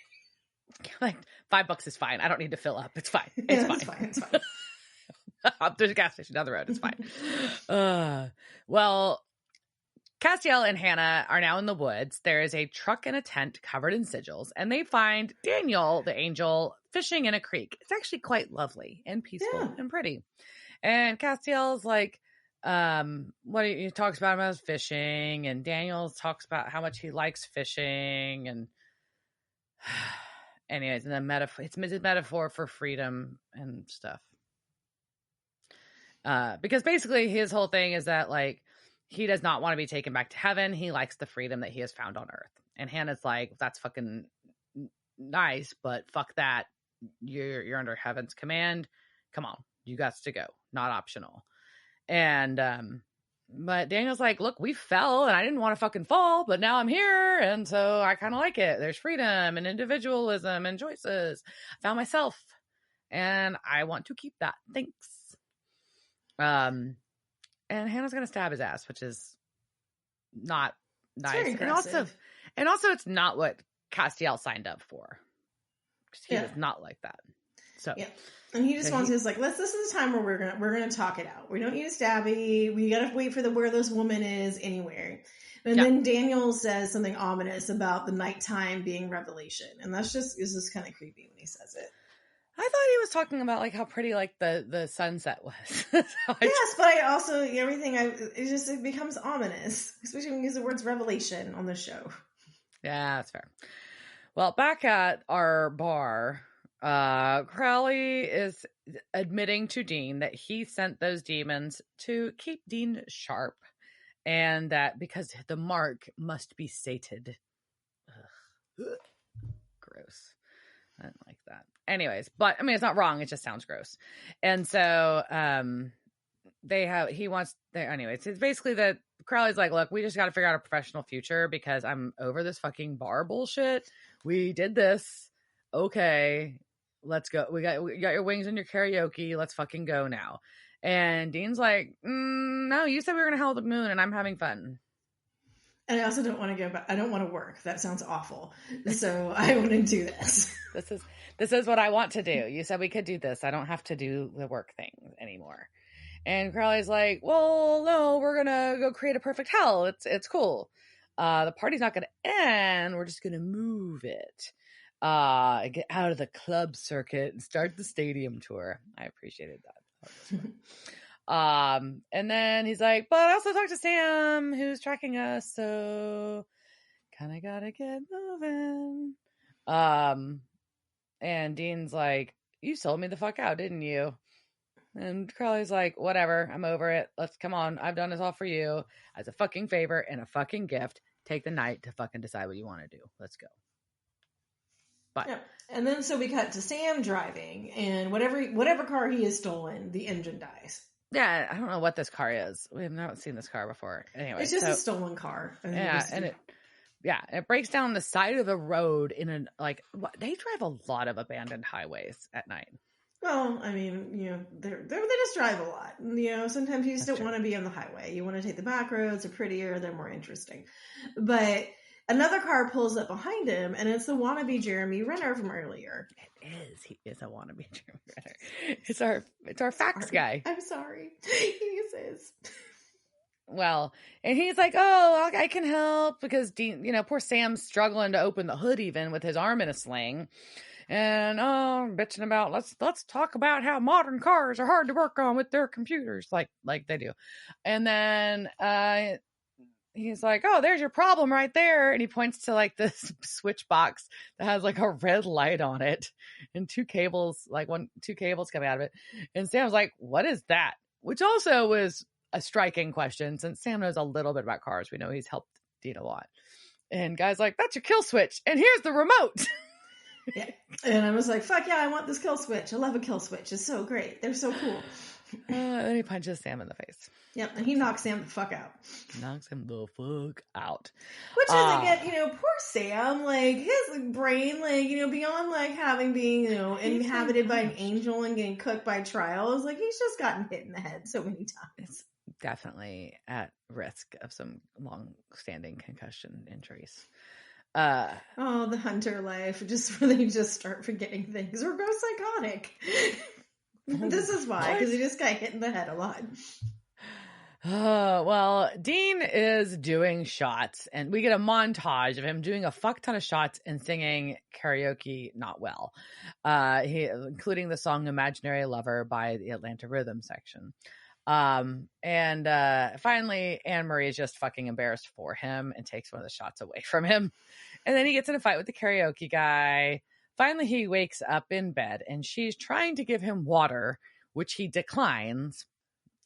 Like, $5 is fine. I don't need to fill up. It's fine. It's fine. It's fine. There's a gas station down the road. It's fine. Well, Castiel and Hannah are now in the woods. There is a truck and a tent covered in sigils, and they find Daniel, the angel, fishing in a creek. It's actually quite lovely and peaceful and pretty. And Castiel's like, he talks about him as fishing, and Daniel talks about how much he likes fishing, and anyways, and then it's a metaphor for freedom and stuff. Because basically his whole thing is that, like, he does not want to be taken back to heaven. He likes the freedom that he has found on earth. And Hannah's like, "That's fucking nice, but fuck that. You're under heaven's command. Come on, you got to go. Not optional." And but Daniel's like, "Look, we fell and I didn't want to fucking fall, but now I'm here, and so I kind of like it. There's freedom and individualism and choices. I found myself, and I want to keep that. Thanks." And Hannah's gonna stab his ass, which is not nice. And also it's not what Castiel signed up for. He was not like that. So and he just wants to, like, this is the time where we're gonna talk it out. We don't need a stabby. We gotta wait for where this woman is anywhere. And then Daniel says something ominous about the nighttime being revelation, and is just kind of creepy when he says it. I thought he was talking about, like, how pretty, like, the sunset was. Yes, but I also, it becomes ominous, especially when you use the words revelation on the show. Yeah, that's fair. Well, back at our bar, Crowley is admitting to Dean that he sent those demons to keep Dean sharp, and that because the mark must be sated. Gross. I didn't like that. Anyways, but I mean, it's not wrong. It just sounds gross. And so, anyways, it's basically that Crowley's like, look, we just got to figure out a professional future because I'm over this fucking bar bullshit. We did this. Okay, let's go. We got your wings and your karaoke. Let's fucking go now. And Dean's like, no, you said we were going to Hell the Moon and I'm having fun. And I also don't want to go back. I don't want to work. That sounds awful. So I want to do this. This is what I want to do. You said we could do this. I don't have to do the work thing anymore. And Crowley's like, well, no, we're gonna go create a perfect hell. It's cool. The party's not gonna end. We're just gonna move it. Get out of the club circuit and start the stadium tour. I appreciated that. And then he's like, but I also talked to Sam, who's tracking us, so kind of gotta get moving. And Dean's like, you sold me the fuck out, didn't you? And Crowley's like, whatever, I'm over it. Let's come on. I've done this all for you as a fucking favor and a fucking gift. Take the night to fucking decide what you want to do. Let's go. Bye. Yeah. And then so we cut to Sam driving, and whatever car he has stolen, the engine dies. Yeah, I don't know what this car is. We have not seen this car before. Anyway, it's just a stolen car. It breaks down the side of the road in they drive a lot of abandoned highways at night. Well, I mean, they just drive a lot. Sometimes you just don't want to be on the highway. You want to take the back roads. They're prettier. They're more interesting. But another car pulls up behind him, and it's the wannabe Jeremy Renner from earlier. It is. He is a wannabe Jeremy Renner. It's our fax guy. I'm sorry. He is. Well, and he's like, oh, I can help because Dean, poor Sam's struggling to open the hood even with his arm in a sling. And bitching about let's talk about how modern cars are hard to work on with their computers, like they do. And then he's like, oh, there's your problem right there. And he points to this switch box that has a red light on it and two cables coming out of it. And Sam's like, what is that? Which also was a striking question since Sam knows a little bit about cars. We know he's helped Dean a lot. And guy's like, that's your kill switch. And here's the remote. Yeah. And I was like, fuck yeah, I want this kill switch. I love a kill switch. It's so great. They're so cool. Then he punches Sam in the face. Yep. And he knocks Sam the fuck out. Knocks him the fuck out. Which is, again, poor Sam, his brain, beyond, being, inhabited by an angel and getting cooked by trials, he's just gotten hit in the head so many times. It's definitely at risk of some long-standing concussion injuries. The hunter life, just where they just start forgetting things or go psychotic. This is why, because he just got hit in the head a lot. Well, Dean is doing shots, and we get a montage of him doing a fuck ton of shots and singing karaoke not well, including the song Imaginary Lover by the Atlanta Rhythm section. And finally Anne-Marie is just fucking embarrassed for him and takes one of the shots away from him. And then he gets in a fight with the karaoke guy. Finally, he wakes up in bed and she's trying to give him water, which he declines.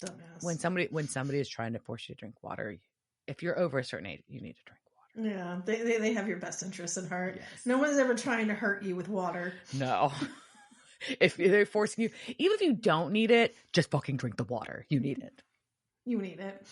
Dumbass. When somebody is trying to force you to drink water, if you're over a certain age, you need to drink water. Yeah, they have your best interests at heart. Yes. No one's ever trying to hurt you with water. No. If they're forcing you, even if you don't need it, just fucking drink the water. You need it. You need it.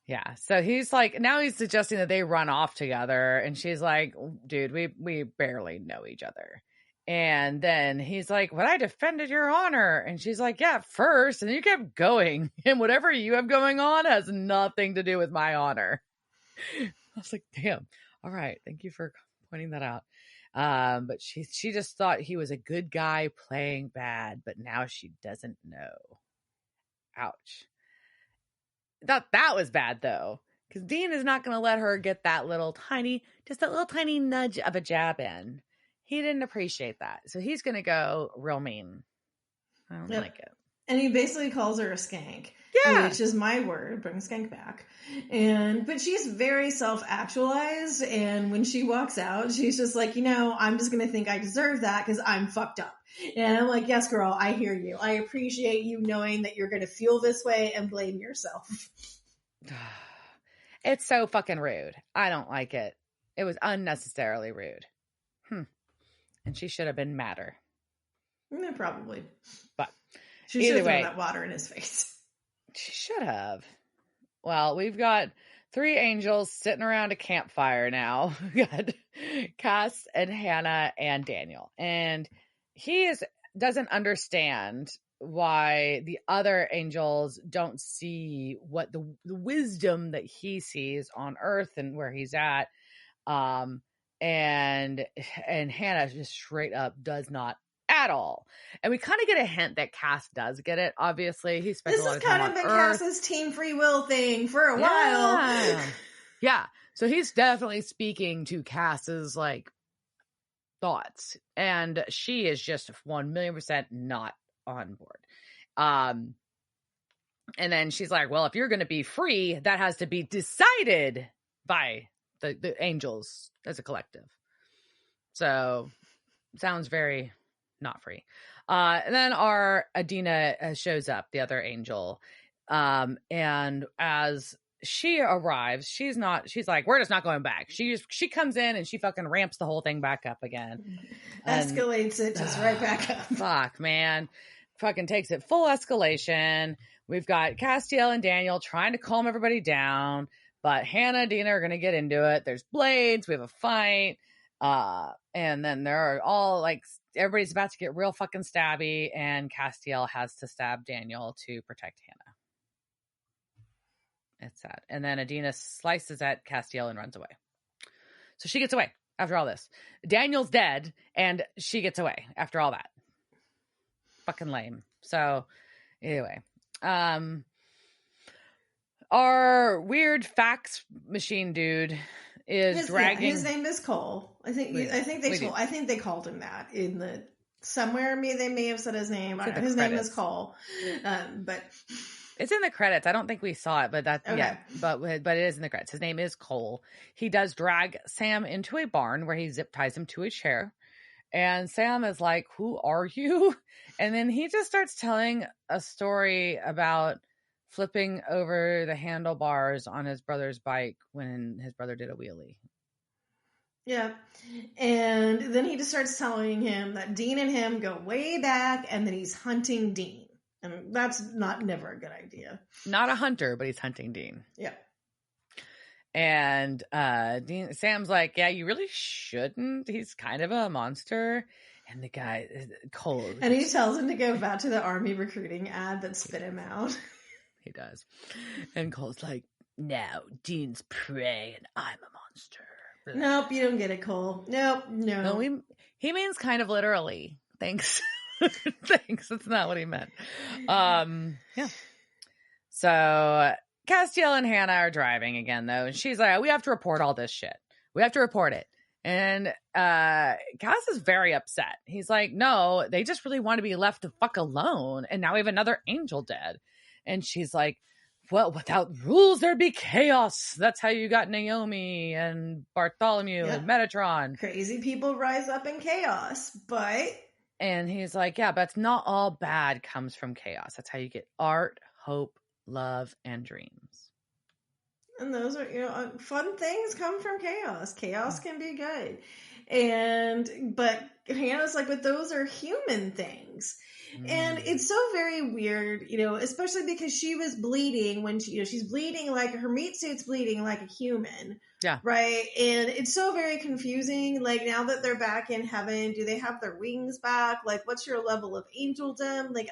Yeah. So he's now he's suggesting that they run off together. And she's like, dude, we barely know each other. And then he's like, but I defended your honor. And she's like, yeah, first. And you kept going. And whatever you have going on has nothing to do with my honor. I was like, damn. All right. Thank you for pointing that out. But she just thought he was a good guy playing bad, but now she doesn't know. Ouch. That was bad though, because Dean is not going to let her get that little tiny nudge of a jab in. He didn't appreciate that, so he's going to go real mean. I don't like it. And he basically calls her a skank. Yeah. Which is my word, bring skank back. But she's very self-actualized, and when she walks out, she's just like, I'm just going to think I deserve that because I'm fucked up. And I'm like, yes, girl, I hear you. I appreciate you knowing that you're going to feel this way and blame yourself. It's so fucking rude. I don't like it. It was unnecessarily rude. And she should have been madder. Yeah, probably. But she should have thrown that water in his face. She should have. Well, we've got 3 angels sitting around a campfire now. We got Cass and Hannah and Daniel. And he doesn't understand why the other angels don't see what the wisdom that he sees on Earth and where he's at. And Hannah just straight up does not at all. And we kind of get a hint that Cass does get it. Obviously, he spent a lot of time on Earth. This has kind of been Cass's team free will thing for a while. Yeah. So he's definitely speaking to Cass's like thoughts, and she is just 1,000,000% not on board. And then she's like, well, if you're going to be free, that has to be decided by the angels as a collective. So sounds very not free. And then our Adina shows up, the other angel. And as she arrives, she's like, we're just not going back. She comes in and she fucking ramps the whole thing back up again. Escalates it just right back up. Fuck, man. Fucking takes it full escalation. We've got Castiel and Daniel trying to calm everybody down, but Hannah and Dina are going to get into it. There's blades. We have a fight. And then there are all like, everybody's about to get real fucking stabby, and Castiel has to stab Daniel to protect Hannah. It's sad. And then Adina slices at Castiel and runs away. So she gets away after all this. Daniel's dead, and she gets away after all that. Fucking lame. So anyway, our weird fax machine dude is dragging. His name is Cole. I think they called him that in the somewhere. They may have said his name. His name is Cole, but it's in the credits. I don't think we saw it, but that's okay. Yeah. But it is in the credits. His name is Cole. He does drag Sam into a barn where he zip ties him to a chair. And Sam is like, who are you? And then he just starts telling a story about flipping over the handlebars on his brother's bike when his brother did a wheelie. Yeah. And then he just starts telling him that Dean and him go way back and that he's hunting Dean. And that's never a good idea. Not a hunter, but he's hunting Dean. Yeah. And Sam's like, yeah, you really shouldn't. He's kind of a monster. And the guy, Cole. And he tells him to go back to the army recruiting ad that spit him out. He does. And Cole's like, no, Dean's prey and I'm a monster. Nope, you don't get it, Cole. Nope, no. No, he means kind of literally. Thanks. Thanks. That's not what he meant. Yeah. So Castiel and Hannah are driving again, though. And she's like, we have to report all this shit. We have to report it. And Cass is very upset. He's like, no, they just really want to be left the fuck alone. And now we have another angel dead. And she's like, well, without rules, there'd be chaos. That's how you got Naomi and Bartholomew and Metatron. Crazy people rise up in chaos, but... And he's like, yeah, but not all bad comes from chaos. That's how you get art, hope, love, and dreams. And those are, fun things come from chaos. Chaos can be good. But Hannah's like, but those are human things. And it's so very weird, especially because she was bleeding when she's bleeding like her meat suit's bleeding like a human. Yeah. Right. And it's so very confusing. Like now that they're back in heaven, do they have their wings back? Like, what's your level of angeldom? Like,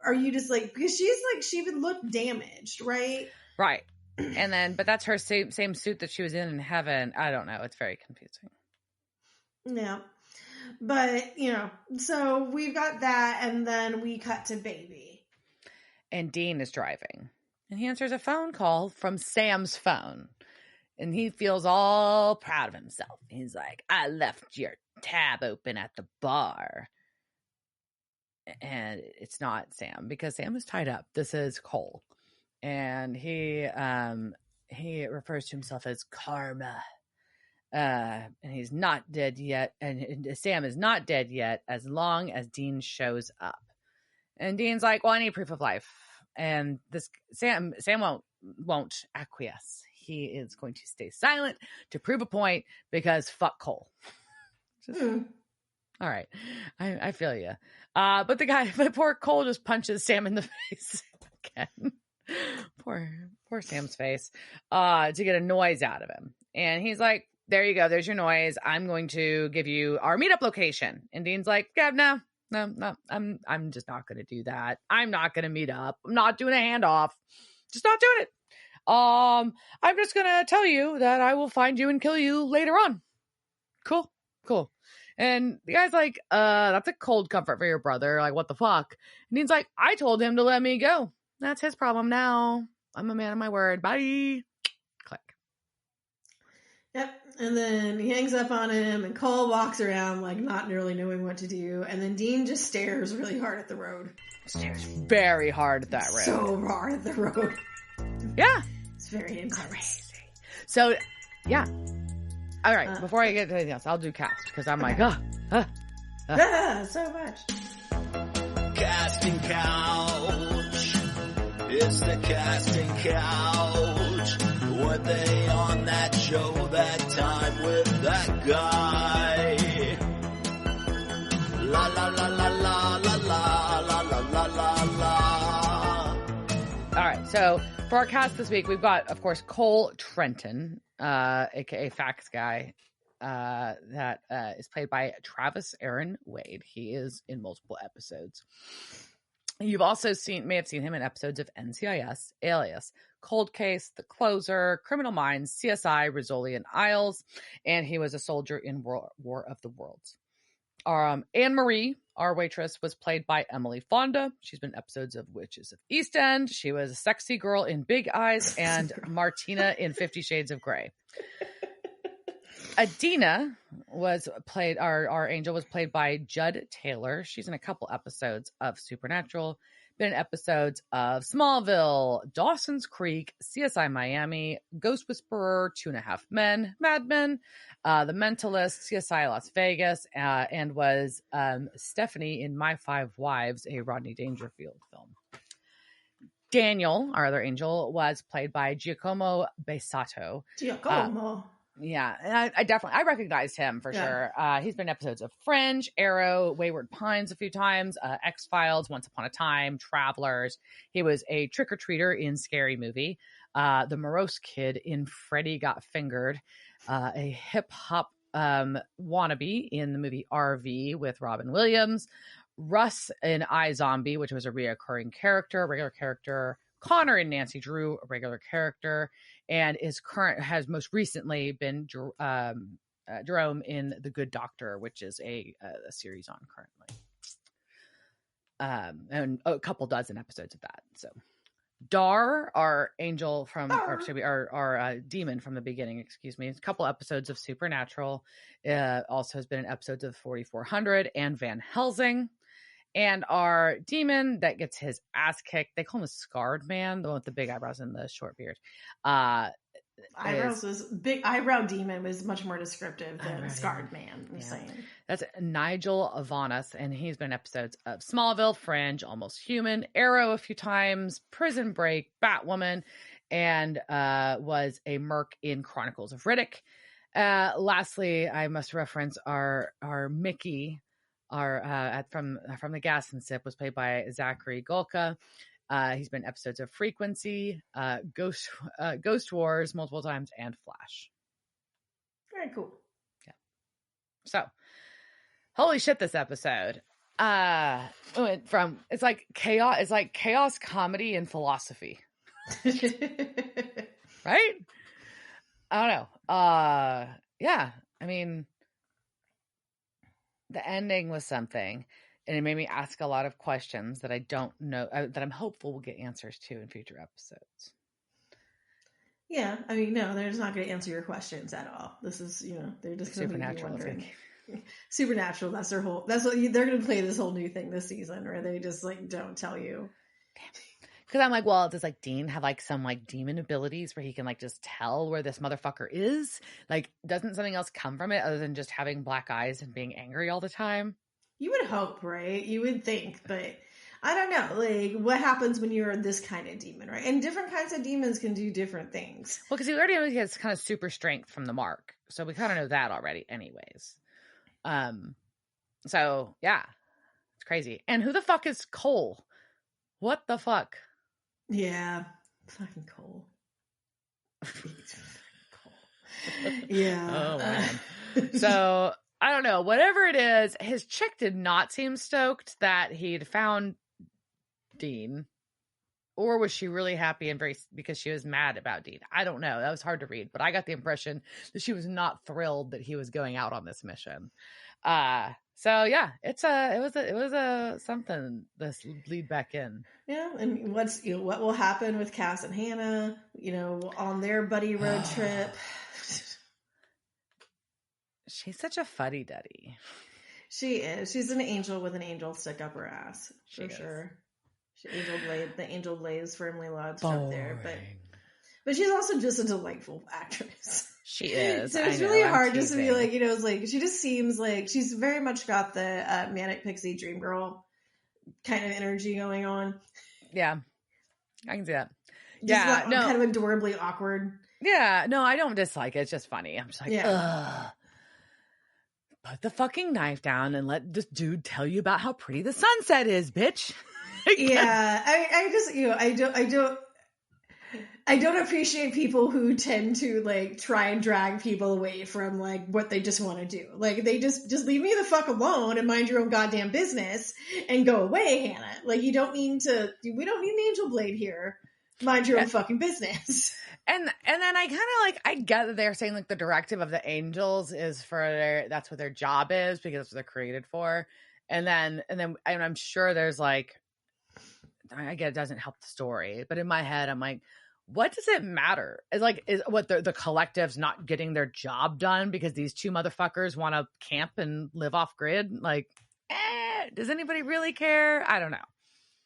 are you just like, because she would look damaged, right? Right. And then, but that's her same suit that she was in heaven. I don't know. It's very confusing. Yeah. But, so we've got that, and then we cut to baby. And Dean is driving. And he answers a phone call from Sam's phone. And he feels all proud of himself. He's like, I left your tab open at the bar. And it's not Sam, because Sam is tied up. This is Cole. And he refers to himself as Karma. And he's not dead yet. And Sam is not dead yet as long as Dean shows up. And Dean's like, well, I need proof of life. And this Sam won't acquiesce. he is going to stay silent to prove a point because fuck Cole. All right. I feel you. But poor Cole just punches Sam in the face again. Poor Sam's face, to get a noise out of him. And he's like, there you go. There's your noise. I'm going to give you our meetup location. And Dean's like, yeah, no, I'm just not going to do that. I'm not going to meet up. I'm not doing a handoff. Just not doing it. I'm just going to tell you that I will find you and kill you later on. Cool. And the guy's like, that's a cold comfort for your brother. Like, what the fuck? And Dean's like, I told him to let me go. That's his problem now. I'm a man of my word. Bye. Click. Yep. And then he hangs up on him, and Cole walks around like not really knowing what to do. And then Dean just stares really hard at the road. Stares very hard at that road. So hard at the road. Yeah. It's very intense. Crazy. So, yeah. All right. Before I get to anything else, I'll do cast because I'm like, so much. Casting couch. It's the casting couch. Were they on that show that time with that guy? La la la la la la la la la la la. All right. So for our cast this week, we've got, of course, Cole Trenton, aka Fax Guy, that is played by Travis Aaron Wade. He is in multiple episodes. You've also may have seen him in episodes of NCIS, Alias, Cold Case, The Closer, Criminal Minds, CSI, Rizzoli, and Isles, and he was a soldier in War of the Worlds. Anne Marie, our waitress, was played by Emily Fonda. She's been in episodes of Witches of East End. She was a sexy girl in Big Eyes and Martina in 50 Shades of Grey. Adina was played, our angel was played by Judd Taylor. She's in a couple episodes of Supernatural, been in episodes of Smallville, Dawson's Creek, CSI Miami, Ghost Whisperer, 2.5 Men, Mad Men, The Mentalist, CSI Las Vegas, and was Stephanie in My Five Wives, a Rodney Dangerfield film. Daniel, our other angel, was played by Giacomo Besato. Yeah, I recognized him for sure. He's been in episodes of Fringe, Arrow, Wayward Pines a few times, X-Files, Once Upon a Time, Travelers. He was a trick-or-treater in Scary Movie, the morose kid in Freddy Got Fingered, a hip-hop wannabe in the movie RV with Robin Williams, Russ in iZombie, which was a regular character, Connor in Nancy Drew, a regular character, and has most recently been Jerome in The Good Doctor, which is a series on currently, and a couple dozen episodes of that. So Dar, our angel from, our demon from the beginning, a couple episodes of Supernatural, also has been in episodes of 4400 and Van Helsing. And our demon that gets his ass kicked, they call him a scarred man, the one with the big eyebrows and the short beard. Big eyebrow demon was much more descriptive than scarred man. I'm saying that's Nigel Avanis, and he's been in episodes of Smallville, Fringe, Almost Human, Arrow a few times, Prison Break, Batwoman, and was a merc in Chronicles of Riddick. Lastly, I must reference our Mickey. From the Gas and Sip was played by Zachary Golka. He's been in episodes of Frequency, Ghost Wars multiple times, and Flash. Very cool. Yeah. So, holy shit, this episode. It's like chaos comedy and philosophy. Right? I don't know. Yeah. I mean, the ending was something, and it made me ask a lot of questions that I don't know, that I'm hopeful we'll get answers to in future episodes. Yeah, I mean, no, they're just not going to answer your questions at all. This is, they're just going to be wondering. Supernatural, that's what they're going to play this whole new thing this season, where they just don't tell you. Because I'm like, well, does Dean have some demon abilities where he can just tell where this motherfucker is? Doesn't something else come from it other than just having black eyes and being angry all the time? You would hope, right? You would think, but I don't know, like, what happens when you're this kind of demon, right? And different kinds of demons can do different things. Well, because he already has kind of super strength from the mark. So we kind of know that already anyways. So, yeah. It's crazy. And who the fuck is Cole? What the fuck? Yeah. Fucking Cole. Yeah. Oh, man. So, I don't know. Whatever it is, his chick did not seem stoked that he'd found Dean. Or was she really happy and because she was mad about Dean? I don't know. That was hard to read. But I got the impression that she was not thrilled that he was going out on this mission. So yeah, it was a something, this lead back in. Yeah, and what will happen with Cass and Hannah, on their buddy road trip. She's such a fuddy-duddy. She is. She's an angel with an angel stick up her ass. For sure. The angel blade is firmly lodged up there. But she's also just a delightful actress. She is. So it's really hard just to be like, it's like, she just seems like she's very much got the manic pixie dream girl kind of energy going on. Yeah. I can see that. Just kind of adorably awkward. Yeah. No, I don't dislike it. It's just funny. I'm just like, ugh. Put the fucking knife down and let this dude tell you about how pretty the sunset is, bitch. Yeah. I just, I don't appreciate people who tend to like try and drag people away from like what they just want to do. Like they just leave me the fuck alone and mind your own goddamn business and go away, Hannah. Like we don't need an angel blade here. Mind your own fucking business. And then I kind of like, I get that they're saying like the directive of the angels is that's what their job is because that's what they're created for. And I'm sure there's like, I get it doesn't help the story, but in my head, I'm like, what does it matter? Is what the collective's not getting their job done because these two motherfuckers want to camp and live off grid? Like, does anybody really care? I don't know.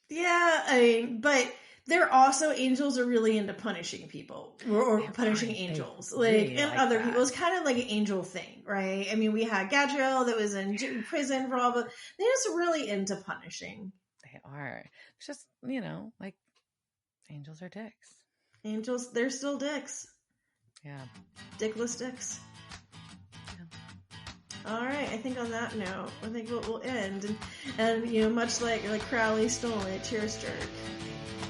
Yeah, but they're also, angels are really into punishing people or punishing angels. Like, and other people. It's kind of like an angel thing, right? I mean, we had Gadriel that was in prison for all, but they're just really into punishing. They are. It's just, like, angels are dicks. Angels, they're still dicks. Yeah. Dickless dicks. Yeah. All right, I think on that note, I think we'll end. And much like Crowley stole it, cheers, jerk.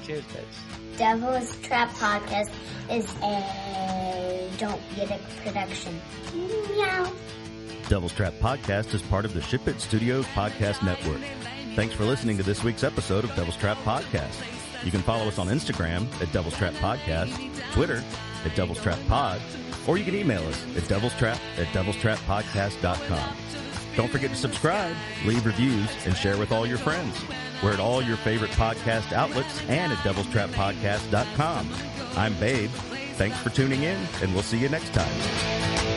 Cheers, bitch. Devil's Trap Podcast is a Don't Be a Dick production. Meow. Devil's Trap Podcast is part of the Ship It Studios Podcast Network. Thanks for listening to this week's episode of Devil's Trap Podcast. You can follow us on Instagram at Devil's Trap Podcast, Twitter at Devil's Trap Pod, or you can email us at devilstrap@devilstrappodcast.com. Don't forget to subscribe, leave reviews, and share with all your friends. We're at all your favorite podcast outlets and at devilstrappodcast.com. I'm Babe. Thanks for tuning in, and we'll see you next time.